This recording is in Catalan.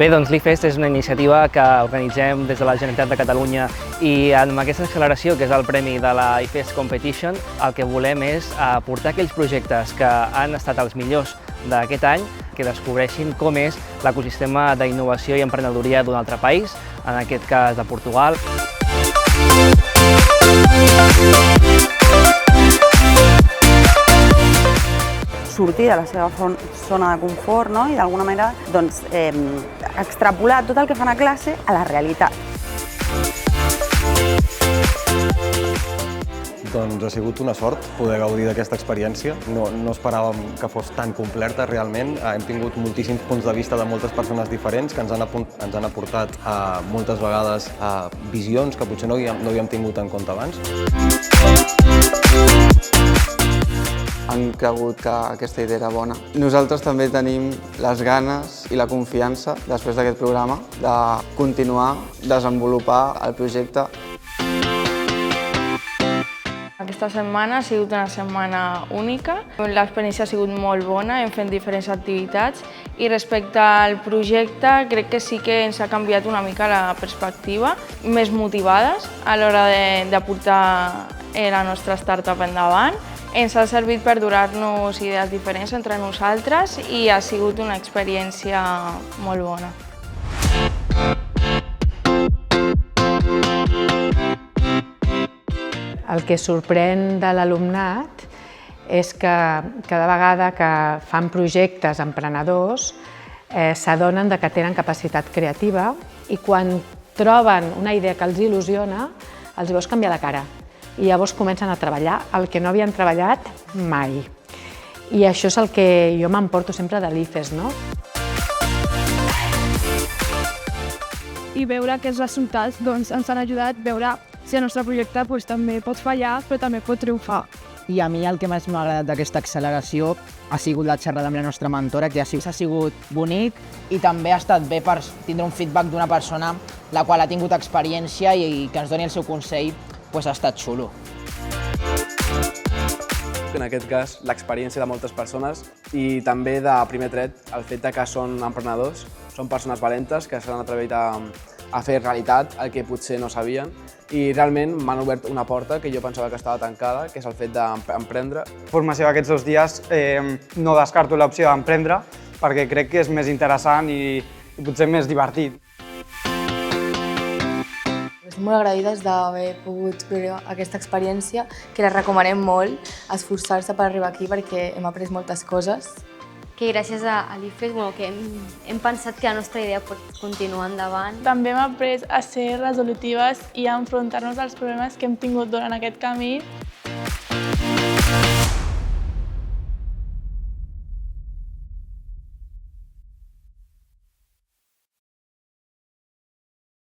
Bé, doncs l'IFEST és una iniciativa que organitzem des de la Generalitat de Catalunya i amb aquesta acceleració, que és el premi de la IFEST Competition, el que volem és portar aquells projectes que han estat els millors d'aquest any, que descobreixin com és l'ecosistema d'innovació i emprenedoria d'un altre país, en aquest cas de Portugal. Sortir de la seva zona de confort, no? I d'alguna manera extrapolar tot el que fan a classe a la realitat. Doncs ha sigut una sort poder gaudir d'aquesta experiència. No esperàvem que fos tan completa realment. Hem tingut moltíssims punts de vista de moltes persones diferents que ens han aportat moltes vegades visions que potser no havíem tingut en compte abans. Han cregut que aquesta idea era bona. Nosaltres també tenim les ganes i la confiança, després d'aquest programa, de continuar, desenvolupar el projecte. Aquesta setmana ha sigut una setmana única. L'experiència ha sigut molt bona, hem fet diferents activitats i respecte al projecte crec que sí que ens ha canviat una mica la perspectiva, més motivades a l'hora de portar la nostra startup endavant. Ens ha servit per donar-nos idees diferents entre nosaltres i ha sigut una experiència molt bona. El que sorprèn de l'alumnat és que cada vegada que fan projectes emprenedors s'adonen que tenen capacitat creativa i quan troben una idea que els il·lusiona els veus canviar la cara i llavors comencen a treballar el que no havien treballat mai. I això és el que jo m'emporto sempre de l'IFEST, no? I veure aquests resultats ens han ajudat a veure si el nostre projecte també pot fallar, però també pot triomfar. I a mi el que més m'ha agradat d'aquesta acceleració ha sigut la xerrada amb la nostra mentora, que ha sigut bonic i també ha estat bé per tindre un feedback d'una persona la qual ha tingut experiència i que ens doni el seu consell, ha estat xulo. En aquest cas, l'experiència de moltes persones i també de primer tret el fet que són emprenedors, són persones valentes que s'han atrevit a fer realitat el que potser no sabien i realment m'han obert una porta que jo pensava que estava tancada, que és el fet d'emprendre. Formació d'aquests 2 dies no descarto l'opció d'emprendre perquè crec que és més interessant i potser més divertit. Estic molt agraïdes d'haver pogut viure aquesta experiència, que la recomanem molt, esforçar-se per arribar aquí perquè hem après moltes coses. Que gràcies a l'IFEST hem pensat que la nostra idea pot continuar endavant. També hem après a ser resolutives i a enfrontar-nos als problemes que hem tingut durant aquest camí